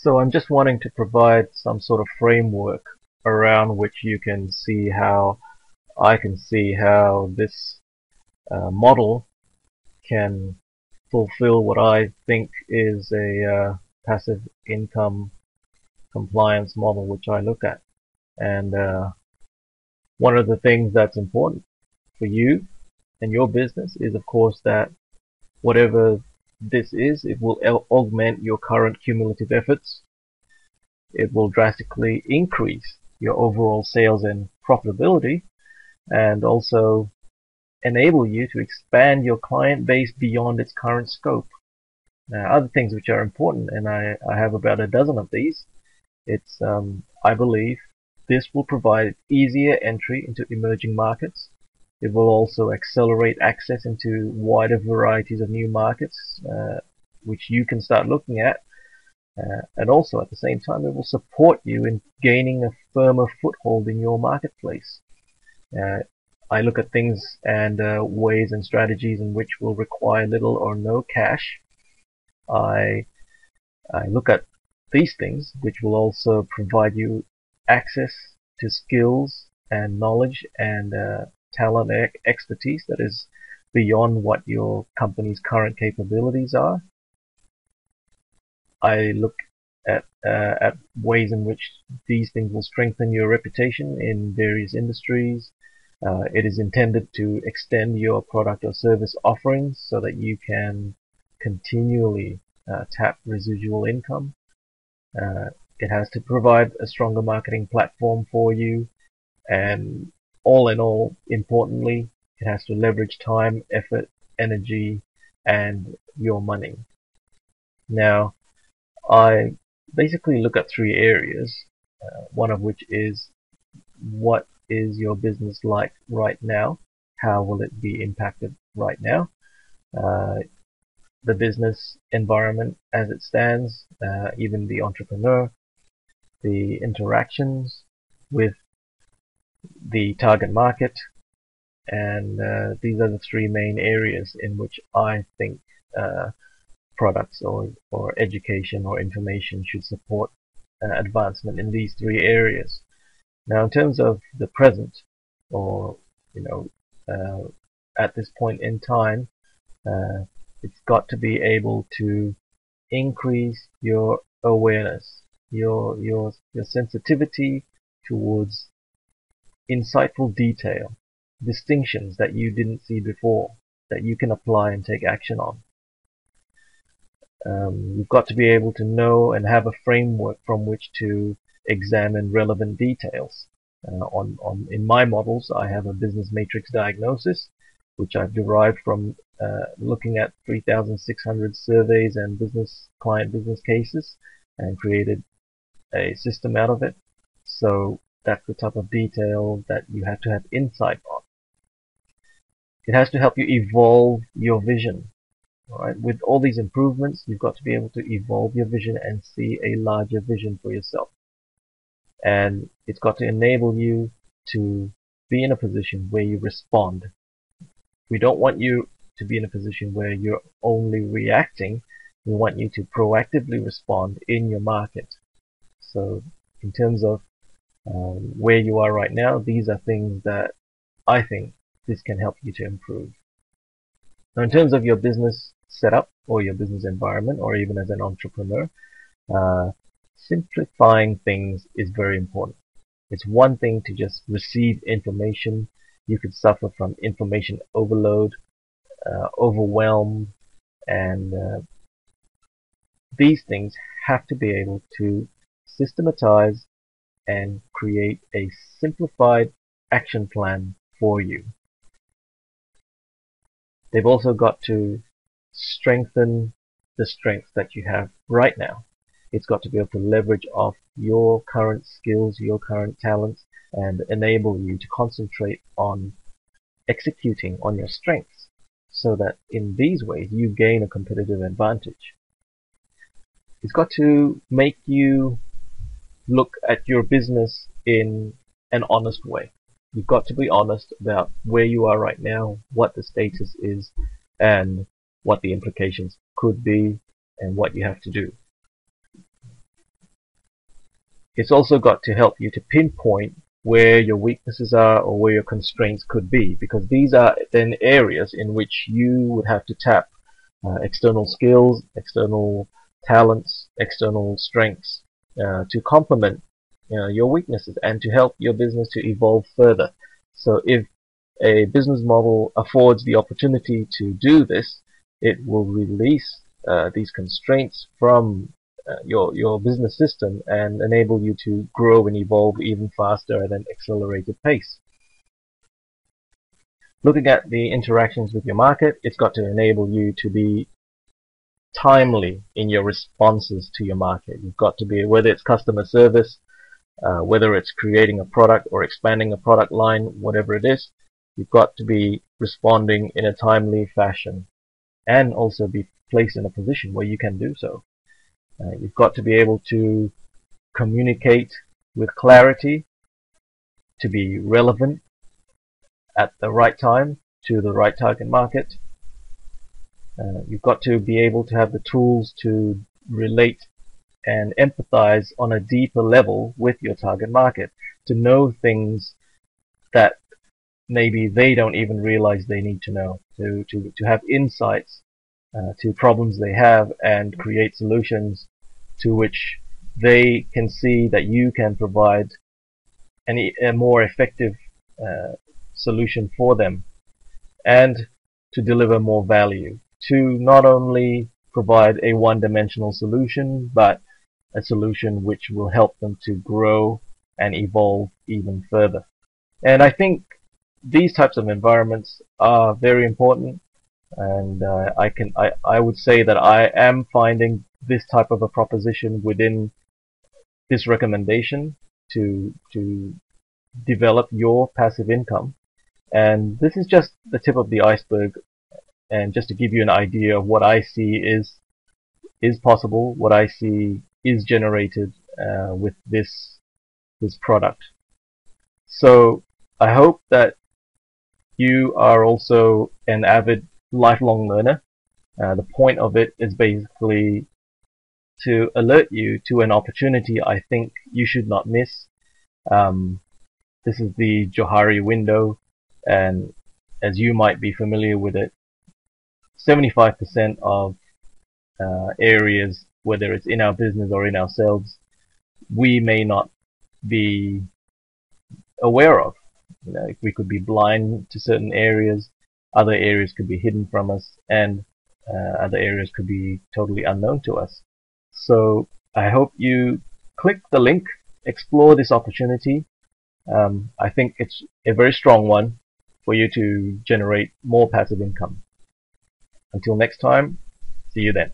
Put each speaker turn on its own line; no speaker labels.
So I'm just wanting to provide some sort of framework around which you can see how I can see how this model can fulfill what I think is a passive income compliance model which I look at. And one of the things that's important for you and your business is, of course, that whatever this is, it will augment your current cumulative efforts. It will drastically increase your overall sales and profitability, and also enable you to expand your client base beyond its current scope. Now, other things which are important, and I have about a dozen of these. I believe this will provide easier entry into emerging markets. It will also accelerate access into wider varieties of new markets, which you can start looking at. And also at the same time, it will support you in gaining a firmer foothold in your marketplace. I look at things and ways and strategies in which will require little or no cash. I look at these things which will also provide you access to skills and knowledge and talent expertise that is beyond what your company's current capabilities are. I look at ways in which these things will strengthen your reputation in various industries. It is intended to extend your product or service offerings so that you can continually tap residual income. It has to provide a stronger marketing platform for you, and all in all, importantly, it has to leverage time, effort, energy, and your money. Now, I basically look at three areas, one of which is what is your business like right now? How will it be impacted right now? The business environment as it stands, even the entrepreneur, the interactions with the target market, and these are the three main areas in which I think products or education or information should support advancement in these three areas. Now, in terms of the present, or at this point in time, it's got to be able to increase your awareness, your sensitivity towards insightful detail, distinctions that you didn't see before, that you can apply and take action on. You've got to be able to know and have a framework from which to examine relevant details. In my models, I have a business matrix diagnosis, which I've derived from looking at 3,600 surveys and client business cases, and created a system out of it. So that's the type of detail that you have to have insight on. It has to help you evolve your vision. All right? With all these improvements, you've got to be able to evolve your vision and see a larger vision for yourself. And it's got to enable you to be in a position where you respond. We don't want you to be in a position where you're only reacting. We want you to proactively respond in your market. So in terms of where you are right now, these are things that I think this can help you to improve. Now, in terms of your business setup or your business environment, or even as an entrepreneur, simplifying things is very important. It's one thing to just receive information. You could suffer from information overload, overwhelm, and these things have to be able to systematize and create a simplified action plan for you. They've also got to strengthen the strengths that you have right now. It's got to be able to leverage off your current skills, your current talents, and enable you to concentrate on executing on your strengths, so that in these ways you gain a competitive advantage. It's got to make you look at your business in an honest way. You've got to be honest about where you are right now, what the status is, and what the implications could be, and what you have to do. it's also got to help you to pinpoint where your weaknesses are or where your constraints could be, because these are then areas in which you would have to tap external skills, external talents, external strengths to complement your weaknesses and to help your business to evolve further. So if a business model affords the opportunity to do this, it will release these constraints from your business system and enable you to grow and evolve even faster at an accelerated pace. Looking at the interactions with your market, it's got to enable you to be timely in your responses to your market. You've got to be, whether it's customer service, whether it's creating a product or expanding a product line, whatever it is, you've got to be responding in a timely fashion and also be placed in a position where you can do so. You've got to be able to communicate with clarity, to be relevant at the right time to the right target market. You've got to be able to have the tools to relate and empathize on a deeper level with your target market, to know things that maybe they don't even realize they need to know, to have insights to problems they have and create solutions to which they can see that you can provide a more effective solution for them, and to deliver more value, to not only provide a one-dimensional solution, but a solution which will help them to grow and evolve even further. And I think these types of environments are very important, and I would say that I am finding this type of a proposition within this recommendation to develop your passive income. And this is just the tip of the iceberg, and just to give you an idea of what I see is possible, what I see is generated with this product. So I hope that you are also an avid lifelong learner. The point of it is basically to alert you to an opportunity I think you should not miss. This is the Johari window, and as you might be familiar with it, 75% of areas, whether it's in our business or in ourselves, we may not be aware of. We could be blind to certain areas, other areas could be hidden from us, and other areas could be totally unknown to us. So I hope you click the link, explore this opportunity. I think it's a very strong one for you to generate more passive income. Until next time, see you then.